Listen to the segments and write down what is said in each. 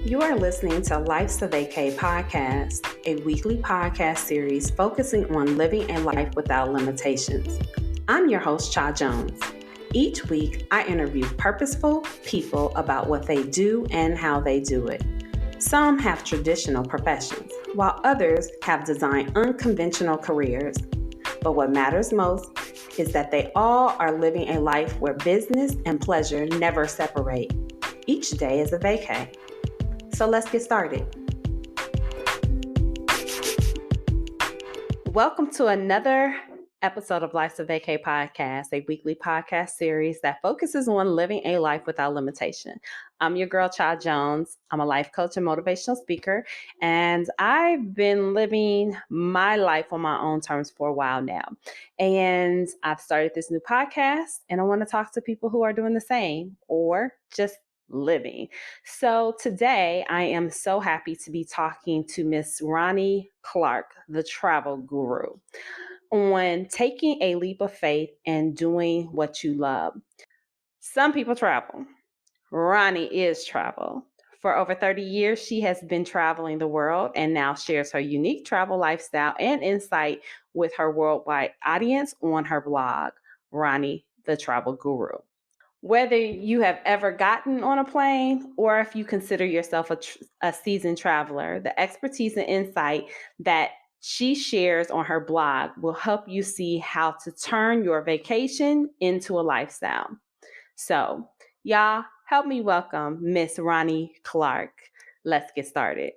You are listening to Life's a Vacay podcast, a weekly podcast series focusing on living a life without limitations. I'm your host, Cha Jones. Each week, I interview purposeful people about what they do and how they do it. Some have traditional professions, while others have designed unconventional careers. But what matters most is that they all are living a life where business and pleasure never separate. Each day is a vacay. So let's get started. Welcome to another episode of Life's a Vacay podcast, a weekly podcast series that focuses on living a life without limitation. I'm your girl, Cha Jones. I'm a life coach and motivational speaker, and I've been living my life on my own terms for a while now. And I've started this new podcast, and I want to talk to people who are doing the same or just living. So today I am so happy to be talking to Miss Roni Clark, the travel guru, on taking a leap of faith and doing what you love. Some people travel. Roni is travel. For over 30 years, she has been traveling the world and now shares her unique travel lifestyle and insight with her worldwide audience on her blog, Roni, the Travel Guru. Whether you have ever gotten on a plane or if you consider yourself a seasoned traveler, the expertise and insight that she shares on her blog will help you see how to turn your vacation into a lifestyle. So, y'all, help me welcome Miss Roni Clark. Let's get started.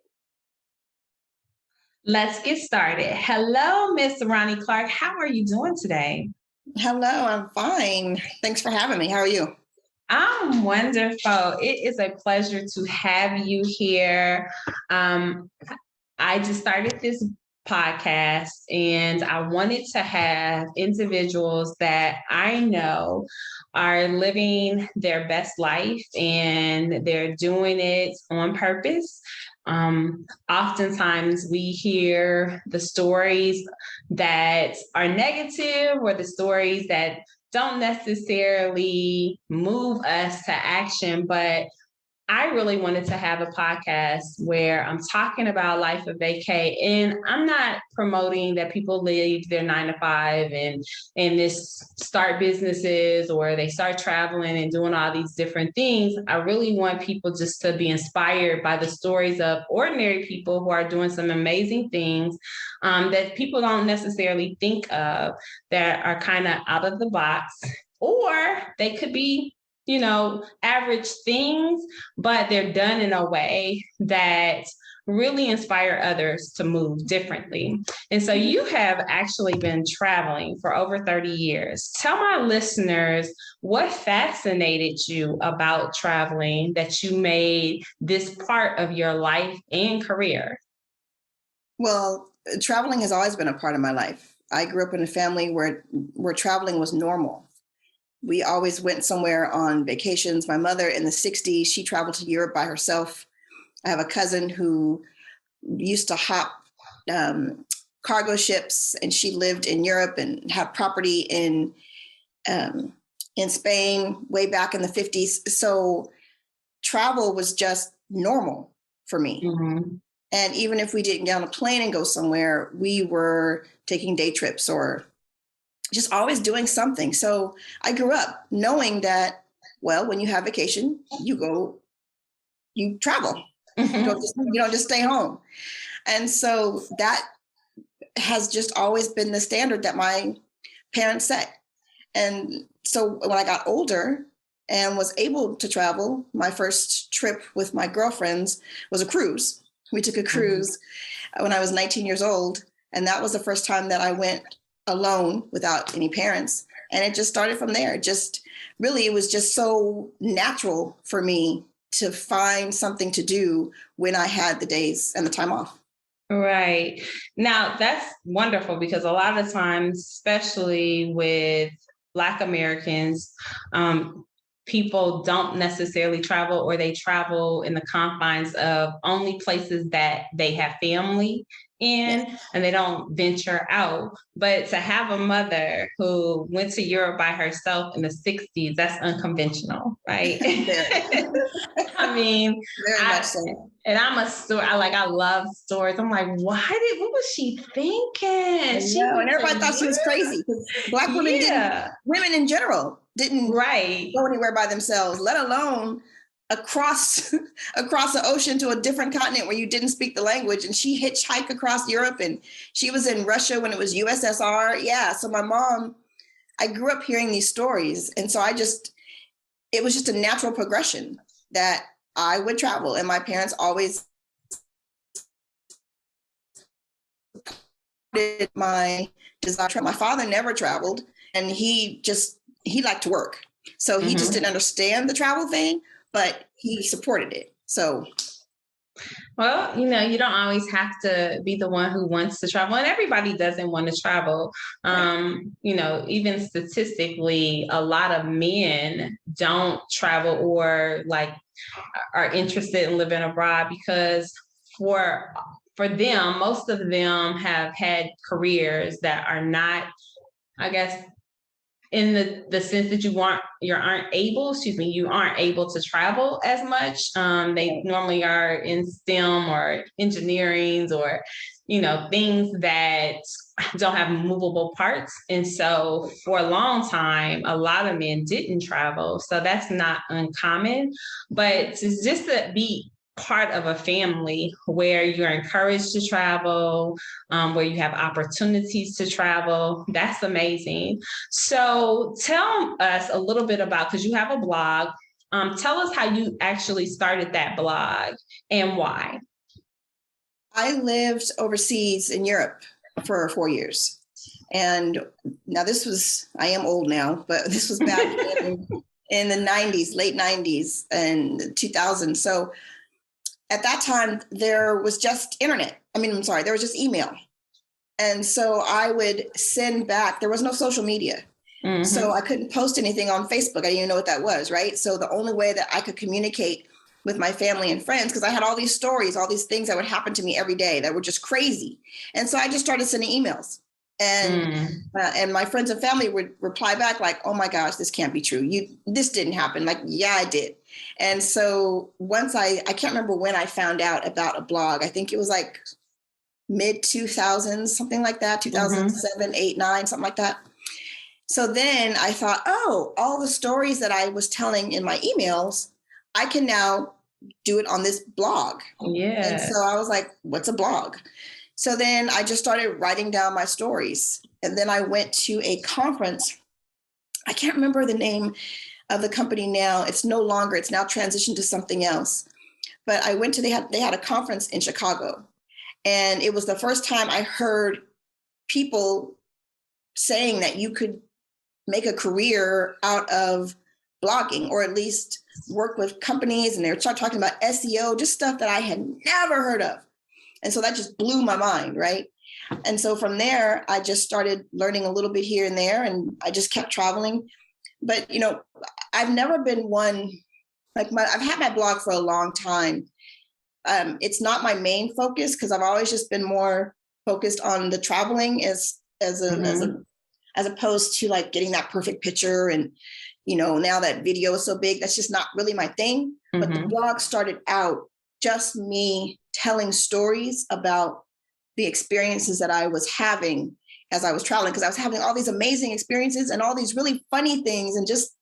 Let's get started. Hello, Miss Roni Clark. How are you doing today? Hello, I'm fine. Thanks for having me. How are you? I'm wonderful. It is a pleasure to have you here. I just started this podcast and I wanted to have individuals that I know are living their best life and they're doing it on purpose. Oftentimes we hear the stories that are negative or the stories that don't necessarily move us to action, but I really wanted to have a podcast where I'm talking about life of vacay, and I'm not promoting that people leave their 9 to 5 and this start businesses or they start traveling and doing all these different things. I really want people just to be inspired by the stories of ordinary people who are doing some amazing things that people don't necessarily think of, that are kind of out of the box, or they could be average things, but they're done in a way that really inspire others to move differently. And so you have actually been traveling for over 30 years. Tell my listeners what fascinated you about traveling that you made this part of your life and career. Well, traveling has always been a part of my life. I grew up in a family where traveling was normal. We always went somewhere on vacations. My mother in the 60s, she traveled to Europe by herself. I have a cousin who used to hop cargo ships, and she lived in Europe and had property in Spain way back in the 50s. So travel was just normal for me. Mm-hmm. And even if we didn't get on a plane and go somewhere, we were taking day trips or just always doing something. So I grew up knowing that, well, when you have vacation, you travel. Mm-hmm. You don't just stay home. And so that has just always been the standard that my parents set. And so when I got older and was able to travel, my first trip with my girlfriends was a cruise. We took a cruise when I was 19 years old. And that was the first time that I went alone without any parents. And it just started from there. It was just so natural for me to find something to do when I had the days and the time off. Right. Now, that's wonderful because a lot of times, especially with Black Americans, people don't necessarily travel, or they travel in the confines of only places that they have family in, and they don't venture out. But to have a mother who went to Europe by herself in the 60s, that's unconventional, right? I mean, very much so. And I'm a story. I love stories. I'm like, what was she thinking? She and everybody thought she was crazy because Black women women in general didn't go anywhere by themselves, let alone across the ocean to a different continent where you didn't speak the language. And she hitchhiked across Europe, and she was in Russia when it was USSR. Yeah. So my mom, I grew up hearing these stories. And so it was just a natural progression that I would travel. And my parents always supported my desire. My father never traveled, and he liked to work. So he just didn't understand the travel thing, but he supported it. So. Well, you don't always have to be the one who wants to travel, and everybody doesn't want to travel. Even statistically, a lot of men don't travel or are interested in living abroad because for them, most of them have had careers that are not, I guess, in the sense that you aren't able to travel as much. They normally are in STEM or engineering or, things that don't have movable parts. And so for a long time, a lot of men didn't travel. So that's not uncommon, but just to be part of a family where you're encouraged to travel, where you have opportunities to travel. That's amazing. So tell us a little bit about, because you have a blog, tell us how you actually started that blog and why. I lived overseas in Europe for 4 years. And now I am old now, but this was back in the 90s, late 90s and 2000s. So at that time, there was just there was just email. And so I would send back, there was no social media. Mm-hmm. So I couldn't post anything on Facebook. I didn't even know what that was, right? So the only way that I could communicate with my family and friends, because I had all these stories, all these things that would happen to me every day that were just crazy. And so I just started sending emails. And my friends and family would reply back like, oh my gosh, this can't be true. This didn't happen. Like, yeah, I did. And so once I can't remember when I found out about a blog. I think it was like mid 2000s, something like that, 2007, 8, 9, something like that. So then I thought, all the stories that I was telling in my emails, I can now do it on this blog. Yeah. And so I was like, what's a blog? So then I just started writing down my stories. And then I went to a conference. I can't remember the name of the company now. It's now transitioned to something else. But I went to, they had a conference in Chicago. And it was the first time I heard people saying that you could make a career out of blogging, or at least work with companies. And they were talking about SEO, just stuff that I had never heard of. And so that just blew my mind, right? And so from there, I just started learning a little bit here and there, and I just kept traveling. But, I've never been one, I've had my blog for a long time. It's not my main focus because I've always just been more focused on the traveling as opposed to like getting that perfect picture. And, now that video is so big, that's just not really my thing. Mm-hmm. But the blog started out just me telling stories about the experiences that I was having as I was traveling, because I was having all these amazing experiences and all these really funny things and just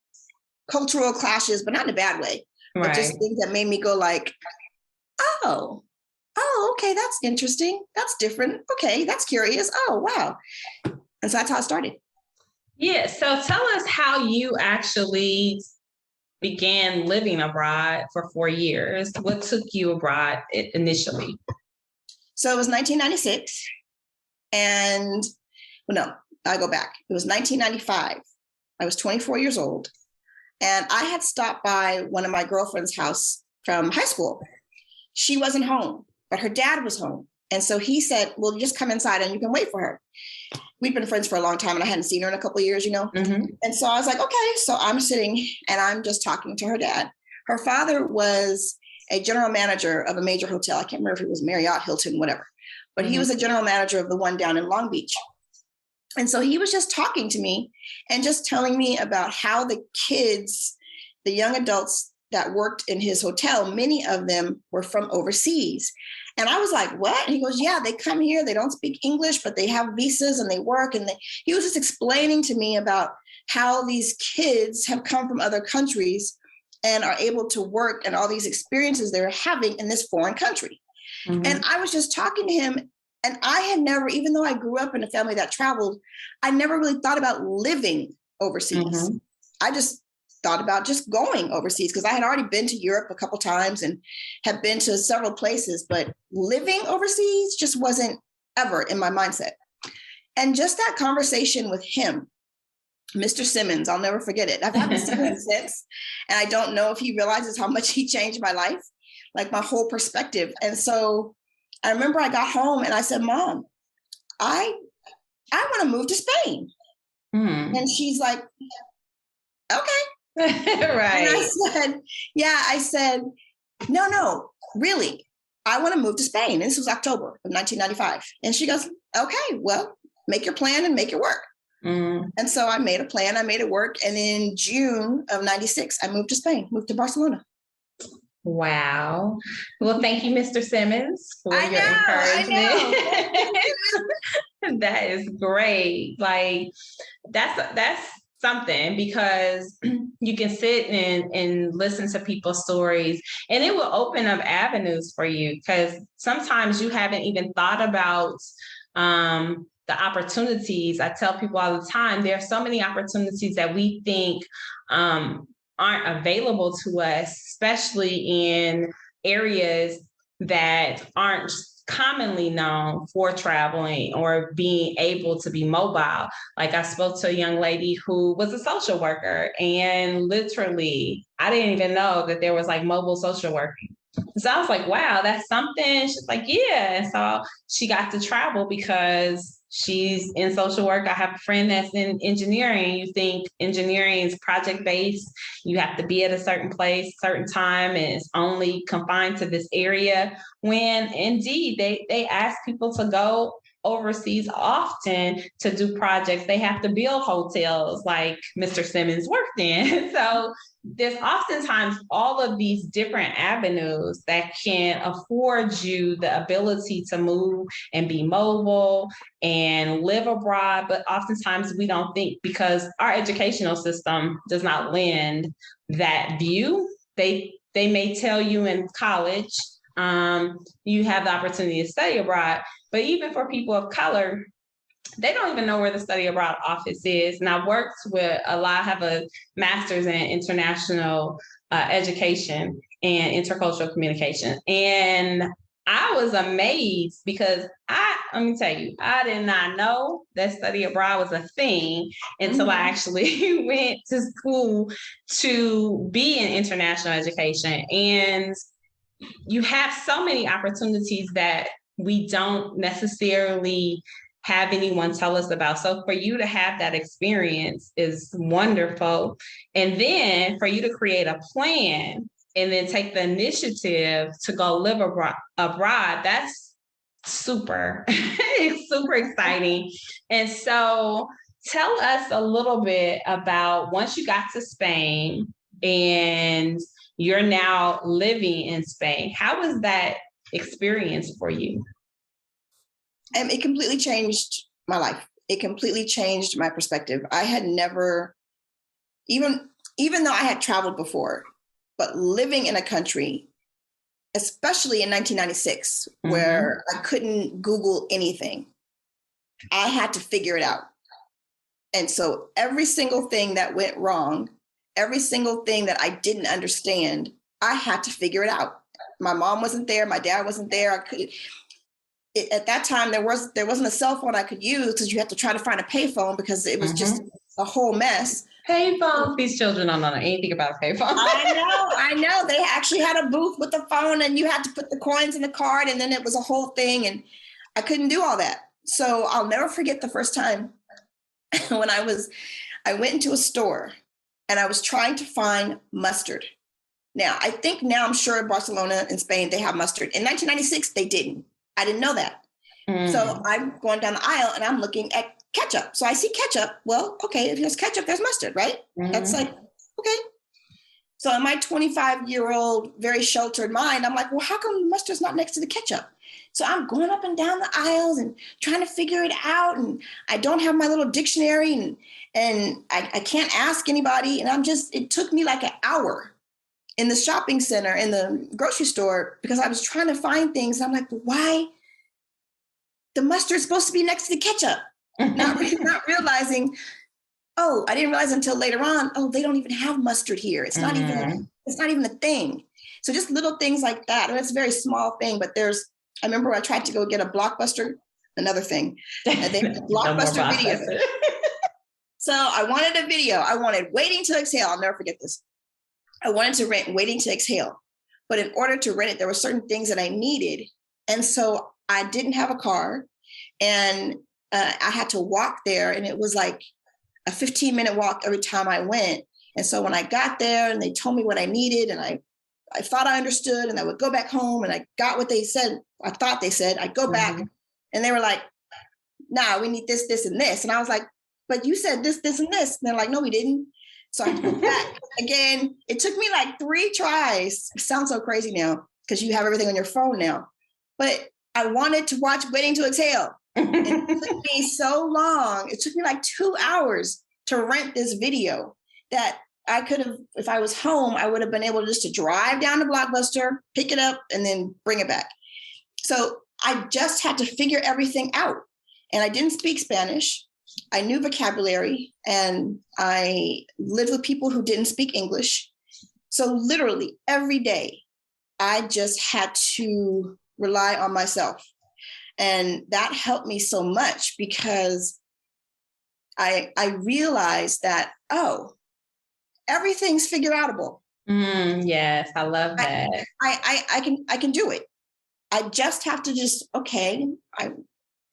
cultural clashes, but not in a bad way, right. But just things that made me go like, oh, okay, that's interesting. That's different. Okay, that's curious. Oh, wow. And so that's how it started. Yeah. So tell us how you actually began living abroad for 4 years. What took you abroad initially? So it was 1996. And I go back. It was 1995. I was 24 years old. And I had stopped by one of my girlfriend's house from high school. She wasn't home, but her dad was home. And so he said, well, just come inside and you can wait for her. We'd been friends for a long time and I hadn't seen her in a couple of years, Mm-hmm. And so I was like, okay. So I'm sitting and I'm just talking to her dad. Her father was a general manager of a major hotel. I can't remember if it was Marriott, Hilton, whatever. But he was a general manager of the one down in Long Beach. And so he was just talking to me and just telling me about how the kids, the young adults that worked in his hotel, many of them were from overseas. And I was like, what? And he goes, yeah, they come here. They don't speak English, but they have visas and they work. And he was just explaining to me about how these kids have come from other countries and are able to work and all these experiences they're having in this foreign country. Mm-hmm. And I was just talking to him, and I had never, even though I grew up in a family that traveled, I never really thought about living overseas. Mm-hmm. I just thought about just going overseas because I had already been to Europe a couple times and have been to several places, but living overseas just wasn't ever in my mindset. And just that conversation with him, Mr. Simmons, I'll never forget it. I've haven't seen him since, and I don't know if he realizes how much he changed my life, like my whole perspective. And so I remember I got home and I said, Mom, I want to move to Spain. And she's like, okay. Right. And I said, no, really, I want to move to Spain. And this was October of 1995. And she goes, okay, well, make your plan and make it work. And so I made a plan, I made it work. And in June of 96, I moved to Spain, moved to Barcelona. Wow. Well, thank you, Mr. Simmons, for your encouragement. That is great. Like, that's something, because you can sit and listen to people's stories, and it will open up avenues for you, because sometimes you haven't even thought about the opportunities. I tell people all the time, there are so many opportunities that we think aren't available to us, especially in areas that aren't commonly known for traveling or being able to be mobile. Like, I spoke to a young lady who was a social worker, and literally, I didn't even know that there was like mobile social working. So I was like, wow, that's something. She's like, yeah. And so she got to travel because she's in social work. I have a friend that's in engineering. You think engineering is project-based. You have to be at a certain place, certain time, and it's only confined to this area. When indeed, they ask people to go overseas often to do projects. They have to build hotels like Mr. Simmons worked in. So there's oftentimes all of these different avenues that can afford you the ability to move and be mobile and live abroad. But oftentimes we don't think, because our educational system does not lend that view. They may tell you in college, you have the opportunity to study abroad, but even for people of color, they don't even know where the study abroad office is. And I worked with I have a master's in international education and intercultural communication. And I was amazed because let me tell you, I did not know that study abroad was a thing until I actually went to school to be in international education. And you have so many opportunities that we don't necessarily have anyone tell us about. So for you to have that experience is wonderful. And then for you to create a plan and then take the initiative to go live abroad, that's super, it's super exciting. And so tell us a little bit about, once you got to Spain and you're now living in Spain, how was that experience for you? It completely changed my life. It completely changed my perspective. I had never, even though I had traveled before, but living in a country, especially in 1996, where I couldn't Google anything, I had to figure it out. And so every single thing that went wrong, every single thing that I didn't understand, I had to figure it out. My mom wasn't there. My dad wasn't there. At that time, there wasn't a cell phone I could use, because you had to try to find a payphone, because it was just a whole mess. Payphones. These children don't know anything about a payphone. I know. They actually had a booth with the phone, and you had to put the coins in the card, and then it was a whole thing, and I couldn't do all that. So I'll never forget the first time when I went into a store and I was trying to find mustard. Now, I'm sure in Barcelona and Spain, they have mustard. In 1996, they didn't. I didn't know that. So I'm going down the aisle and I'm looking at ketchup. So I see ketchup. Well, okay, if there's ketchup, there's mustard, right? That's like, okay. So in my 25-year-old, very sheltered mind, I'm like, well, how come mustard's not next to the ketchup? So I'm going up and down the aisles and trying to figure it out. And I don't have my little dictionary and I can't ask anybody. And it took me like an hour in the shopping center, in the grocery store, because I was trying to find things. I'm like, why? The mustard's supposed to be next to the ketchup. Not realizing, I didn't realize until later on, they don't even have mustard here. It's not even a thing. So just little things like that. And it's a very small thing, but I remember I tried to go get a Blockbuster, another thing. And they had a Blockbuster video. So I wanted a video. I wanted Waiting to Exhale. I'll never forget this. I wanted to rent Waiting to Exhale. But in order to rent it, there were certain things that I needed. And so I didn't have a car. And I had to walk there. And it was like a 15-minute walk every time I went. And so when I got there and they told me what I needed, and I thought I understood, and I would go back home and I got what they said. I thought they said, I'd go back and they were like, nah, we need this, this, and this. And I was like, but you said this, this, and this. And they're like, no, we didn't. So I had to go back again. It took me like 3 tries. It sounds so crazy now because you have everything on your phone now. But I wanted to watch Waiting to Exhale. It took me so long. It took me like 2 hours to rent this video that I could have, if I was home, I would have been able just to drive down to Blockbuster, pick it up, and then bring it back. So I just had to figure everything out. And I didn't speak Spanish. I knew vocabulary, and I lived with people who didn't speak English. So literally every day, I just had to rely on myself. And that helped me so much because I realized that, everything's figure outable. Yes, I love that. I can do it. I just have to I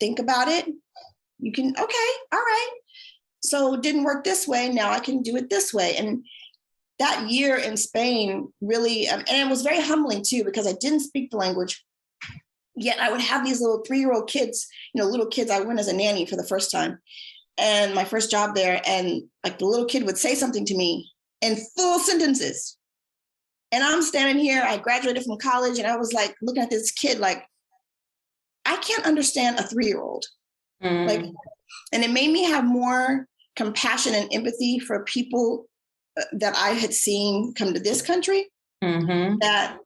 think about it. You can, all right. So it didn't work this way. Now I can do it this way. And that year in Spain really, and it was very humbling too, because I didn't speak the language. Yet I would have these little 3-year-old kids, little kids. I went as a nanny for the first time and my first job there. And like the little kid would say something to me in full sentences. And I'm standing here, I graduated from college, and I was like looking at this kid like, I can't understand a 3-year-old. Like, and it made me have more compassion and empathy for people that I had seen come to this country that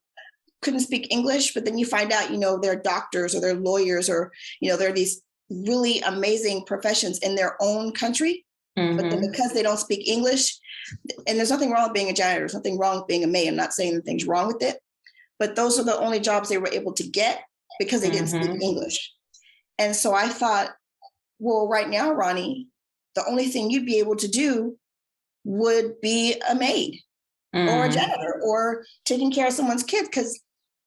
couldn't speak English, but then you find out, they're doctors or they're lawyers or, they're these really amazing professions in their own country. But then because they don't speak English, and there's nothing wrong with being a janitor, there's nothing wrong with being a maid. I'm not saying anything's wrong with it, but those are the only jobs they were able to get because they didn't speak English. And so I thought, well, right now, Roni, the only thing you'd be able to do would be a maid or a janitor or taking care of someone's kids, because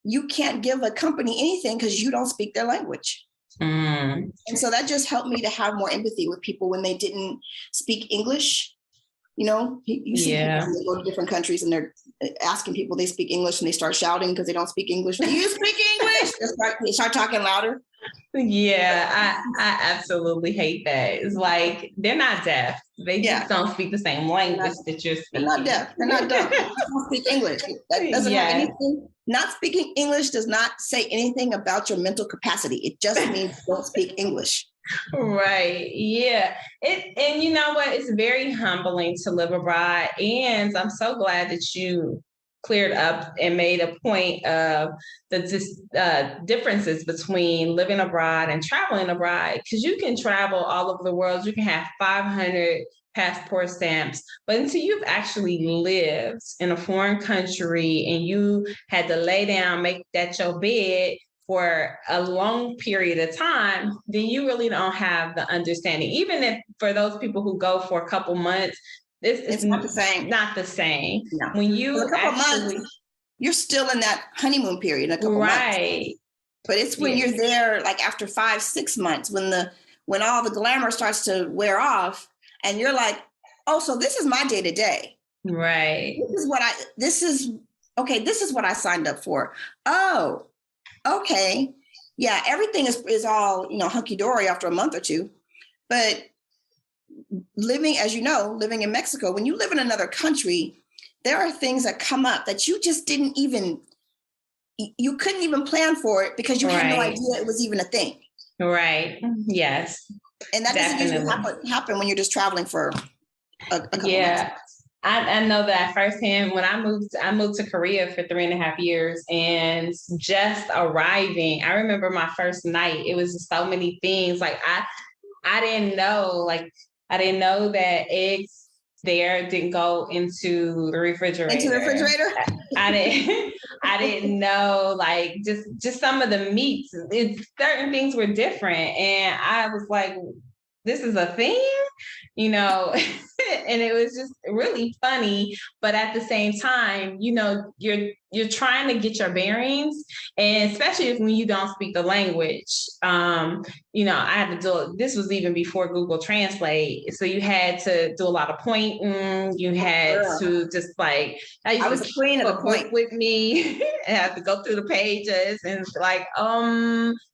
you can't give a company anything because you don't speak their language. And so that just helped me to have more empathy with people when they didn't speak English. You see people when they go to different countries and they're asking people they speak English and they start shouting because they don't speak English. Do you speak English? They start talking louder. Yeah, I absolutely hate that. It's like they're not deaf. They just don't speak the same language that you're speaking. They're not deaf. They're not dumb. They don't speak English. That doesn't have anything. Not speaking English does not say anything about your mental capacity. It just means you don't speak English. Right. Yeah. And you know what? It's very humbling to live abroad. And I'm so glad that you cleared up and made a point of the differences between living abroad and traveling abroad, because you can travel all over the world. You can have 500 passport stamps, but until you've actually lived in a foreign country and you had to lay down, make that your bed for a long period of time, then you really don't have the understanding. Even if for those people who go for a couple months, it's not the same. Not the same. No. When you for a couple months, you're still in that honeymoon period in a couple months. But it's when you're there, like after 5-6 months, when all the glamour starts to wear off, and you're like, oh, so this is my day to day. Right. This is what I signed up for. Oh, okay. Yeah, everything is all, hunky dory after a month or two. But living in Mexico, when you live in another country, there are things that come up that you just couldn't even plan for it because you had no idea it was even a thing. Right. Yes. And that doesn't usually happen when you're just traveling for a couple months. I know that firsthand. When I moved to Korea for 3.5 years, and just arriving, I remember my first night. It was just so many things. Like I didn't know that eggs there didn't go into the refrigerator. I didn't know, like, just some of the meats. Certain things were different, and I was like, this is a thing, you know. And it was just really funny, but at the same time, you know, you're trying to get your bearings, and especially when you don't speak the language. You know, I had to do, this was even before Google Translate, so you had to do a lot of pointing. You had to just like, I was the queen of the point with me. I had to go through the pages and like,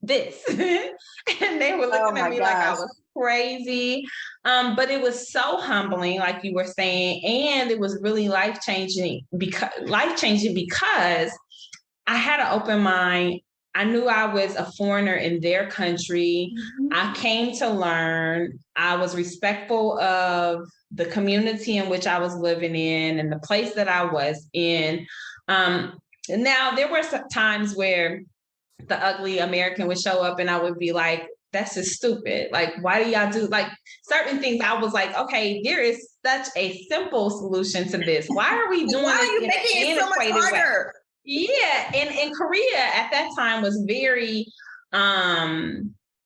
this, and they were looking at me like I was crazy. But it was so humbling, like you were saying, and it was really life-changing because I had an open mind. I knew I was a foreigner in their country. Mm-hmm. I came to learn. I was respectful of the community in which I was living in and the place that I was in. Now, there were some times where the ugly American would show up and I would be like, that's just stupid. Like, why do y'all do like certain things? I was like, okay, there is such a simple solution to this. Why are we doing this in an antiquated way? Yeah. And in Korea at that time was very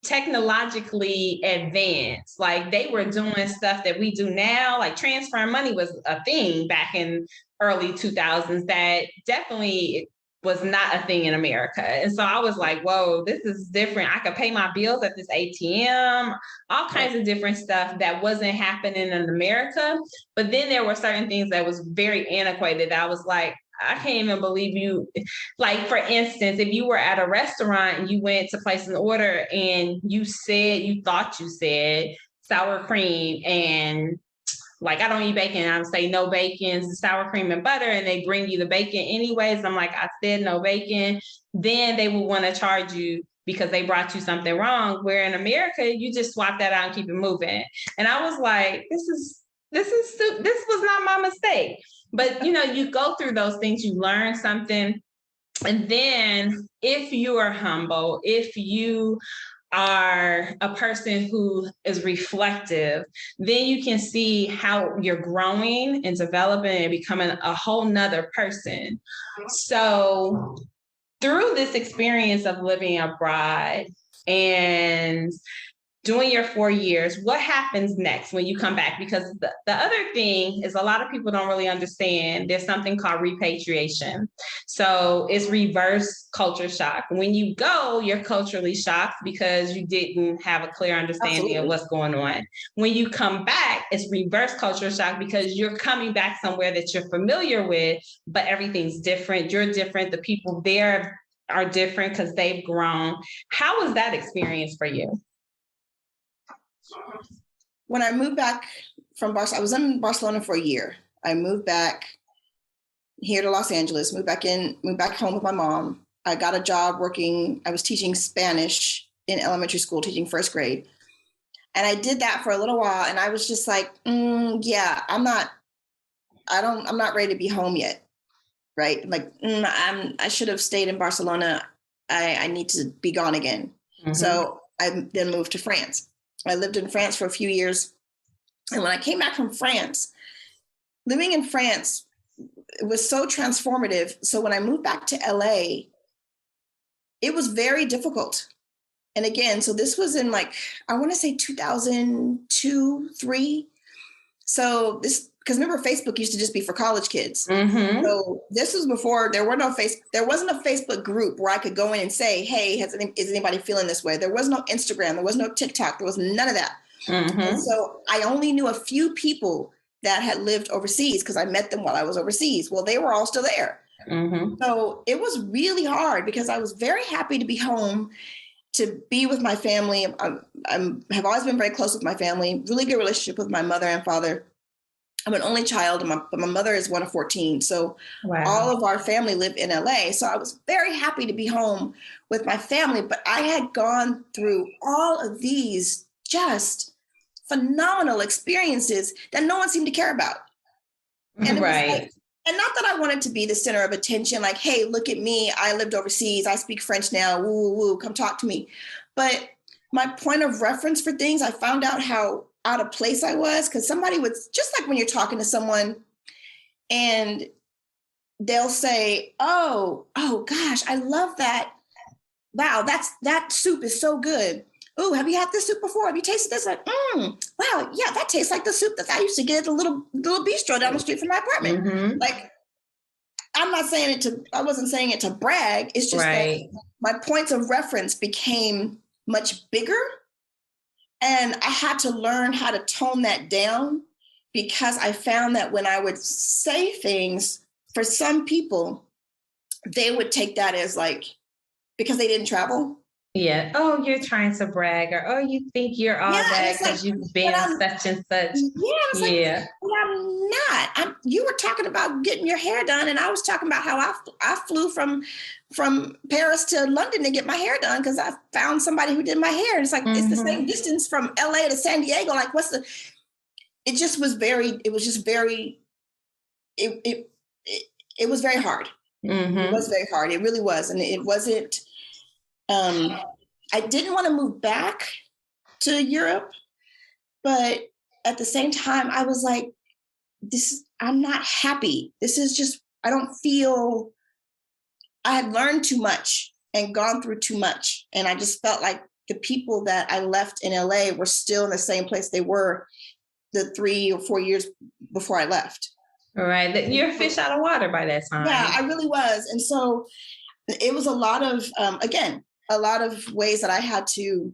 technologically advanced. Like they were doing stuff that we do now, like transferring money was a thing back in early 2000s that definitely was not a thing in America. And so I was like, whoa, this is different. I could pay my bills at this ATM, all kinds of different stuff that wasn't happening in America. But then there were certain things that was very antiquated. I was like, I can't even believe you. Like, for instance, if you were at a restaurant and you went to place an order and you thought you said sour cream and like, I don't eat bacon. I would say no bacon, sour cream and butter, and they bring you the bacon anyways. I'm like, I said no bacon. Then they will want to charge you because they brought you something wrong. Where in America, you just swap that out and keep it moving. And I was like, this was not my mistake. But, you know, you go through those things, you learn something. And then if you are humble, if you are a person who is reflective, then you can see how you're growing and developing and becoming a whole nother person. So through this experience of living abroad and doing your 4 years, what happens next when you come back? Because the other thing is a lot of people don't really understand. There's something called repatriation. So it's reverse culture shock. When you go, you're culturally shocked because you didn't have a clear understanding of what's going on. When you come back, it's reverse culture shock because you're coming back somewhere that you're familiar with, but everything's different. You're different. The people there are different because they've grown. How was that experience for you? When I moved back from Barcelona, I was in Barcelona for a year. I moved back here to Los Angeles, moved back home with my mom. I got a job working. I was teaching Spanish in elementary school, teaching first grade. And I did that for a little while. And I was just like, yeah, I'm not ready to be home yet. Right. Like, I should have stayed in Barcelona. I need to be gone again. Mm-hmm. So I then moved to France. I lived in France for a few years. And when I came back from France, living in France was so transformative. So when I moved back to LA, it was very difficult. And again, so this was in like, I want to say 2002, 3. So this, because remember Facebook used to just be for college kids. Mm-hmm. So this was before there wasn't a Facebook group where I could go in and say, hey, is anybody feeling this way? There was no Instagram. There was no TikTok. There was none of that. Mm-hmm. And so I only knew a few people that had lived overseas because I met them while I was overseas. Well, they were all still there. Mm-hmm. So it was really hard because I was very happy to be home, to be with my family. I have always been very close with my family, really good relationship with my mother and father. I'm an only child, and my mother is one of 14. So Wow. all of our family live in LA. So I was very happy to be home with my family, but I had gone through all of these just phenomenal experiences that no one seemed to care about. And it was like, and not that I wanted to be the center of attention, like, hey, look at me. I lived overseas. I speak French now. Woo, woo, woo, come talk to me. But my point of reference for things, I found out how out of place I was, because somebody would, just like when you're talking to someone and they'll say, oh gosh, I love that. Wow, that soup is so good. Oh, have you had this soup before? Have you tasted this? Like, wow, yeah, that tastes like the soup that I used to get at the little bistro down the street from my apartment. Mm-hmm. Like, I wasn't saying it to brag. It's just that my points of reference became much bigger. And I had to learn how to tone that down, because I found that when I would say things, for some people, they would take that as like, because they didn't travel. Yeah. Oh, you're trying to brag, or oh, you think you're all that because you've been such and such. Yeah. Well, I'm not. You were talking about getting your hair done, and I was talking about how I flew from Paris to London to get my hair done because I found somebody who did my hair. And it's like, it's the same distance from LA to San Diego. Like, it was just very, it was very hard. Mm-hmm. It was very hard. It really was. And it wasn't, I didn't want to move back to Europe, but at the same time, I was like, I'm not happy. This is just, I had learned too much and gone through too much. And I just felt like the people that I left in LA were still in the same place they were the 3 or 4 years before I left. All right. You're a fish out of water by that time. Yeah, I really was. And so it was a lot of, a lot of ways that I had to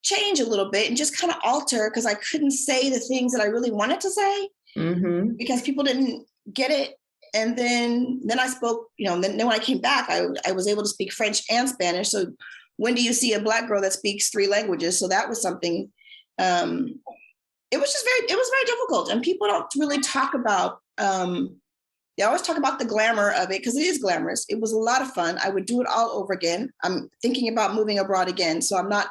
change a little bit and just kind of alter, because I couldn't say the things that I really wanted to say because people didn't get it. And then I spoke, then when I came back, I was able to speak French and Spanish. So when do you see a Black girl that speaks 3 languages? So that was something, it was very difficult. And people don't really talk about, they always talk about the glamour of it, because it is glamorous. It was a lot of fun. I would do it all over again. I'm thinking about moving abroad again. So I'm not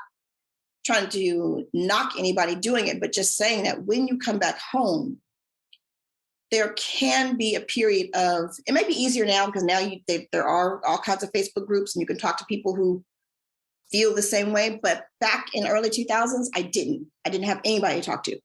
trying to knock anybody doing it, but just saying that when you come back home, there can be a period of, it may be easier now because now there are all kinds of Facebook groups and you can talk to people who feel the same way. But back in early 2000s, I didn't have anybody to talk to.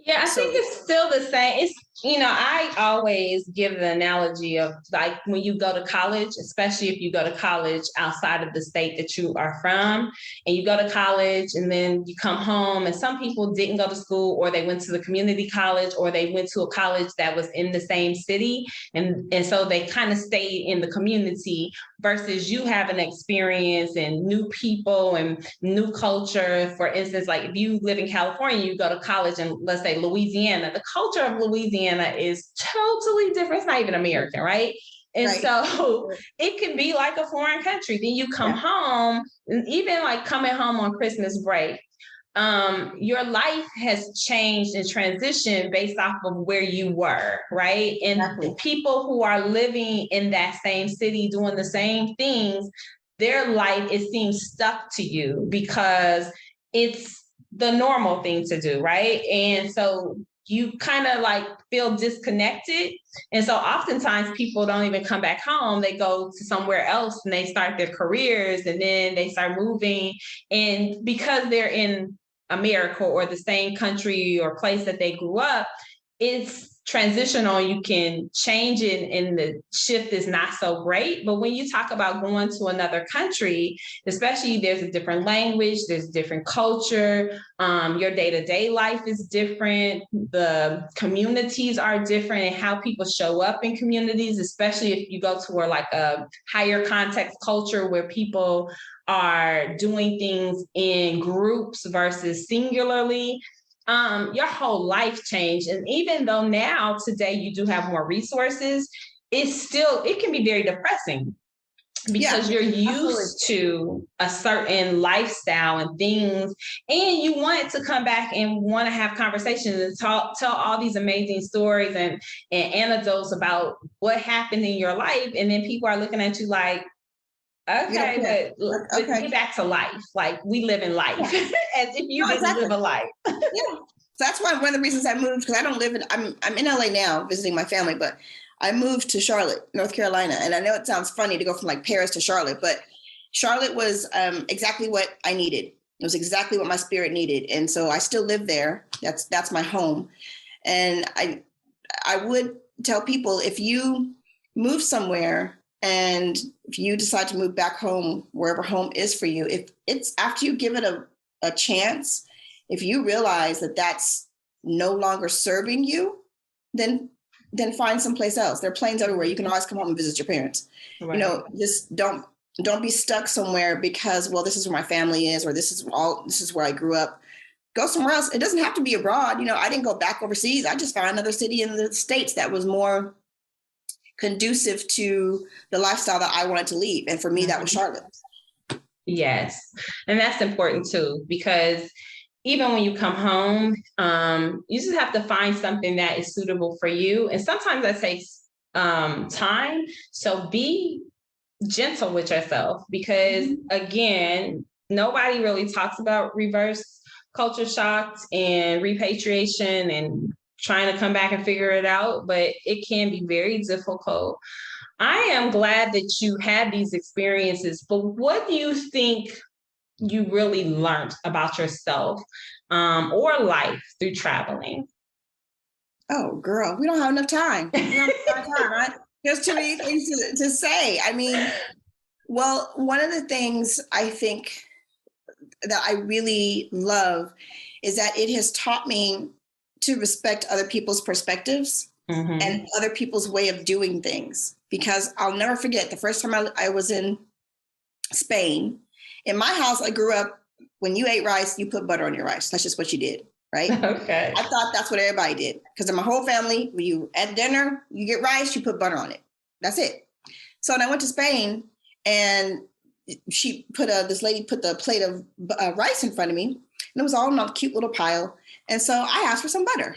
Yeah, I think it's still the same. It's, I always give the analogy of like when you go to college, especially if you go to college outside of the state that you are from, and you go to college and then you come home, and some people didn't go to school, or they went to the community college, or they went to a college that was in the same city. And so they kind of stayed in the community versus you have an experience and new people and new culture. For instance, like if you live in California, you go to college in, let's say, Louisiana, the culture of Louisiana is totally different. It's not even American, right? And so it can be like a foreign country. Then you come home, and even like coming home on Christmas break, your life has changed and transitioned based off of where you were, right? And people who are living in that same city doing the same things, their life, it seems stuck to you because it's the normal thing to do, right? And so you kind of like feel disconnected. And so oftentimes people don't even come back home. They go to somewhere else and they start their careers, and then they start moving. And because they're in America or the same country or place that they grew up, it's transitional. You can change it and the shift is not so great. But when you talk about going to another country, especially there's a different language, there's different culture, your day-to-day life is different, the communities are different, and how people show up in communities, especially if you go to like a higher context culture where people are doing things in groups versus singularly. Your whole life changed. And even though now today you do have more resources, it can be very depressing because you're used to a certain lifestyle and things, and you want to come back and want to have conversations and tell all these amazing stories and anecdotes about what happened in your life. And then people are looking at you like, okay, but get back to life. Like, we live in life as if you didn't live a life. Yeah. So that's why one of the reasons I moved, because I don't live in, I'm in LA now visiting my family, but I moved to Charlotte, North Carolina. And I know it sounds funny to go from like Paris to Charlotte, but Charlotte was exactly what I needed. It was exactly what my spirit needed. And so I still live there. That's my home. And I would tell people, if you move somewhere and if you decide to move back home, wherever home is for you, if it's after you give it a chance, if you realize that that's no longer serving you, then find someplace else. There are planes everywhere. You can always come home and visit your parents. Right. You know, just don't be stuck somewhere because, well, this is where my family is, or this is where I grew up. Go somewhere else. It doesn't have to be abroad. You know, I didn't go back overseas. I just found another city in the States that was more conducive to the lifestyle that I wanted to lead. And for me, that was Charlotte. Yes. And that's important too, because even when you come home, you just have to find something that is suitable for you. And sometimes that takes time. So be gentle with yourself, because again, nobody really talks about reverse culture shocks and repatriation and trying to come back and figure it out, but it can be very difficult. I am glad that you had these experiences, but what do you think you really learned about yourself or life through traveling? Oh, girl, we don't have enough time. Right? There's too many things to say. I mean, well, one of the things I think that I really love is that it has taught me to respect other people's perspectives and other people's way of doing things. Because I'll never forget the first time I was in Spain. In my house, I grew up, when you ate rice, you put butter on your rice. That's just what you did, right? Okay. I thought that's what everybody did. Because in my whole family, when you at dinner, you get rice, you put butter on it. That's it. So when I went to Spain, and this lady put the plate of rice in front of me, and it was all in a cute little pile. And so I asked for some butter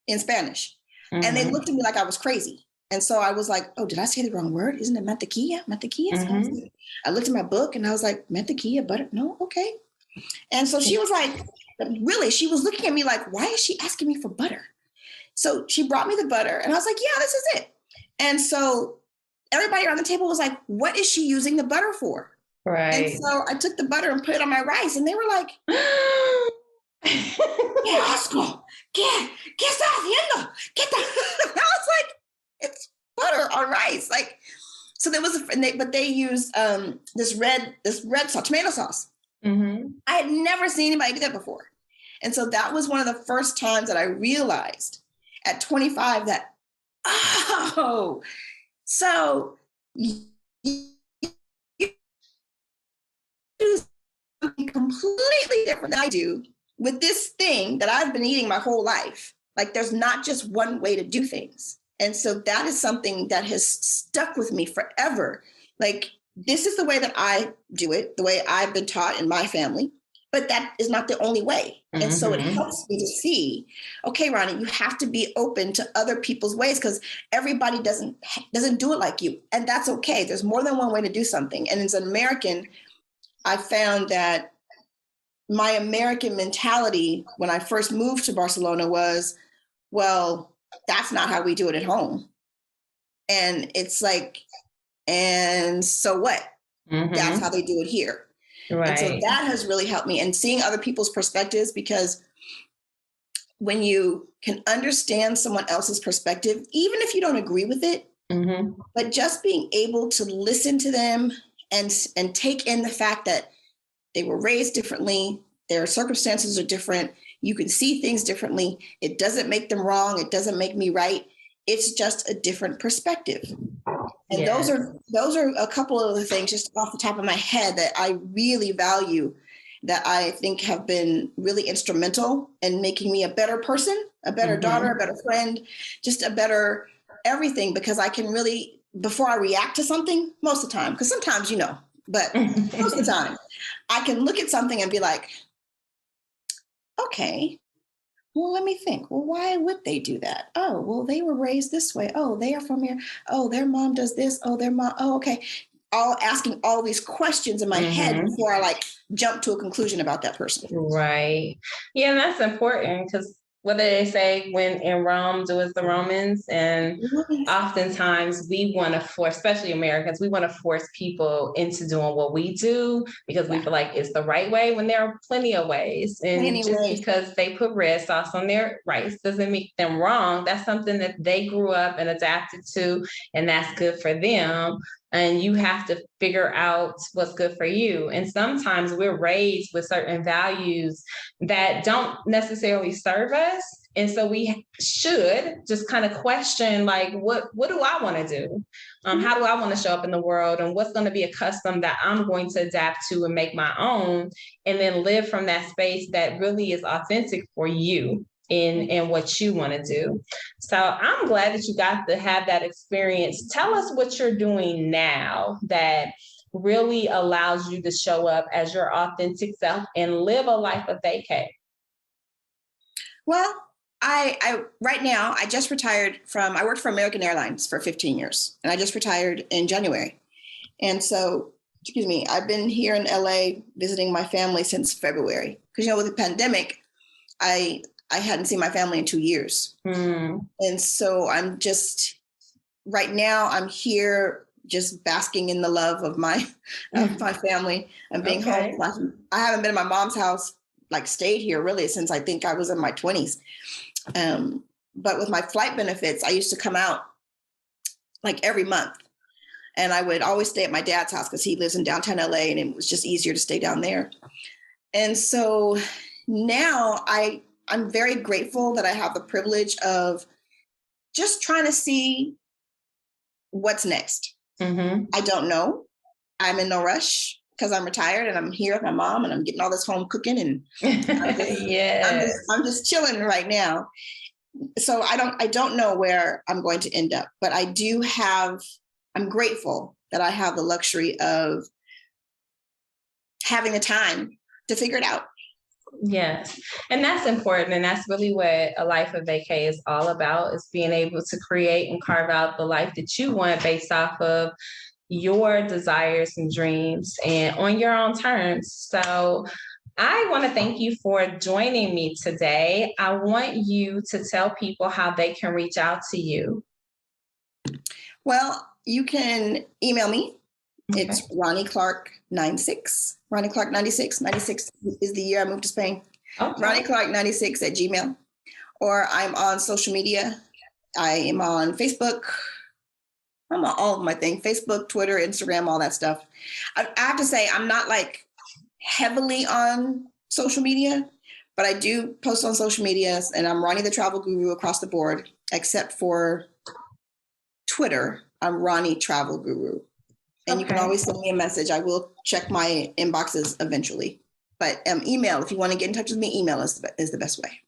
in Spanish. And they looked at me like I was crazy. And so I was like, oh, did I say the wrong word? Isn't it mantequilla? Mantequilla? I looked at my book and I was like, mantequilla, butter? No, okay. And so she was like, really, she was looking at me like, why is she asking me for butter? So she brought me the butter and I was like, yeah, this is it. And so everybody around the table was like, what is she using the butter for? Right. And so I took the butter and put it on my rice and they were like, yeah, asco, ¿qué está haciendo? I was like, it's butter on rice. Like, so there was, but they used this red sauce, tomato sauce. I had never seen anybody do that before. And so that was one of the first times that I realized at 25 that, oh, so you do something completely different than I do with this thing that I've been eating my whole life. Like, there's not just one way to do things. And so that is something that has stuck with me forever. Like, this is the way that I do it, the way I've been taught in my family, but that is not the only way. And so it helps me to see, okay, Roni, you have to be open to other people's ways, because everybody doesn't do it like you. And that's okay. There's more than one way to do something. And as an American, I found that my American mentality when I first moved to Barcelona was, well, that's not how we do it at home. And it's like, and so what? That's how they do it here. Right. And so that has really helped me, and seeing other people's perspectives, because when you can understand someone else's perspective, even if you don't agree with it, but just being able to listen to them and take in the fact that they were raised differently, their circumstances are different, you can see things differently. It doesn't make them wrong. It doesn't make me right. It's just a different perspective. And those are a couple of the things just off the top of my head that I really value, that I think have been really instrumental in making me a better person, a better daughter, a better friend, just a better everything, because I can really before I react to something, most of the time, because sometimes, but most of the time, I can look at something and be like, okay, well, let me think. Well, why would they do that? Oh, well, they were raised this way. Oh, they are from here. Oh, their mom does this. Oh, their mom. Oh, okay. All asking all these questions in my head before I jump to a conclusion about that person. Right. Yeah, and that's important because what do they say? When in Rome, do as the Romans. And oftentimes we want to force, especially Americans, we want to force people into doing what we do because we feel like it's the right way when there are plenty of ways. And because they put red sauce on their rice doesn't make them wrong. That's something that they grew up and adapted to, and that's good for them. And you have to figure out what's good for you. And sometimes we're raised with certain values that don't necessarily serve us. And so we should just kind of question, what do I want to do? How do I want to show up in the world? And what's going to be a custom that I'm going to adapt to and make my own, and then live from that space that really is authentic for you in what you want to do. So I'm glad that you got to have that experience. Tell us what you're doing now that really allows you to show up as your authentic self and live a life of vacay. Well, I right now, I just retired I worked for American Airlines for 15 years, and I just retired in January. And so, I've been here in LA visiting my family since February. Because, with the pandemic, I hadn't seen my family in 2 years. And so right now I'm here just basking in the love of my family and being home. I haven't been in my mom's house, stayed here really since I think I was in my 20s. But with my flight benefits, I used to come out every month, and I would always stay at my dad's house because he lives in downtown LA, and it was just easier to stay down there. And so now I'm very grateful that I have the privilege of just trying to see what's next. I don't know. I'm in no rush because I'm retired and I'm here with my mom and I'm getting all this home cooking, and I'm just chilling right now. So I don't know where I'm going to end up, but I'm grateful that I have the luxury of having the time to figure it out. Yes. And that's important. And that's really what a life of vacay is all about, is being able to create and carve out the life that you want based off of your desires and dreams and on your own terms. So I want to thank you for joining me today. I want you to tell people how they can reach out to you. Well, you can email me. Okay. It's Roni Clark 96. Roni Clark 96. 96 is the year I moved to Spain. Okay. Roni Clark 96 at Gmail. Or I'm on social media. I am on Facebook. I'm on all of my things. Facebook, Twitter, Instagram, all that stuff. I have to say, I'm not heavily on social media, but I do post on social media, and I'm Roni the Travel Guru across the board, except for Twitter. I'm Roni Travel Guru. And you can always send me a message. I will check my inboxes eventually. But email, if you want to get in touch with me, email is the best way.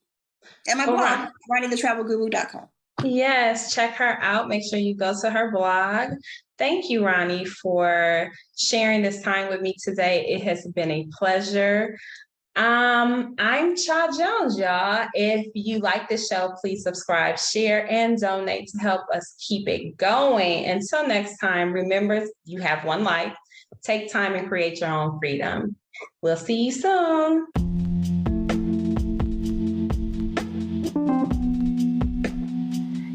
And my blog, RoniTheTravelGuru.com. Yes, check her out. Make sure you go to her blog. Thank you, Roni, for sharing this time with me today. It has been a pleasure. I'm Cha Jones, y'all. If you like the show, please subscribe, share, and donate to help us keep it going. Until next time, remember, you have one life. Take time and create your own freedom. We'll see you soon.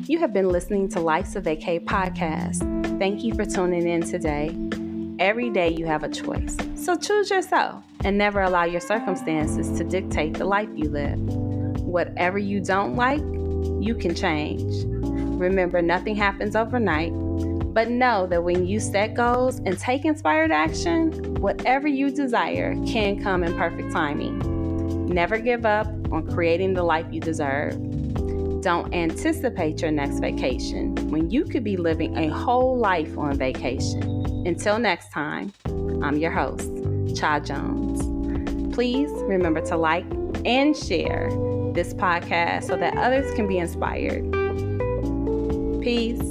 You have been listening to Life's a Vacay podcast. Thank you for tuning in today. Every day you have a choice, so choose yourself and never allow your circumstances to dictate the life you live. Whatever you don't like, you can change. Remember, nothing happens overnight, but know that when you set goals and take inspired action, whatever you desire can come in perfect timing. Never give up on creating the life you deserve. Don't anticipate your next vacation when you could be living a whole life on vacation. Until next time, I'm your host, Cha Jones. Please remember to like and share this podcast so that others can be inspired. Peace.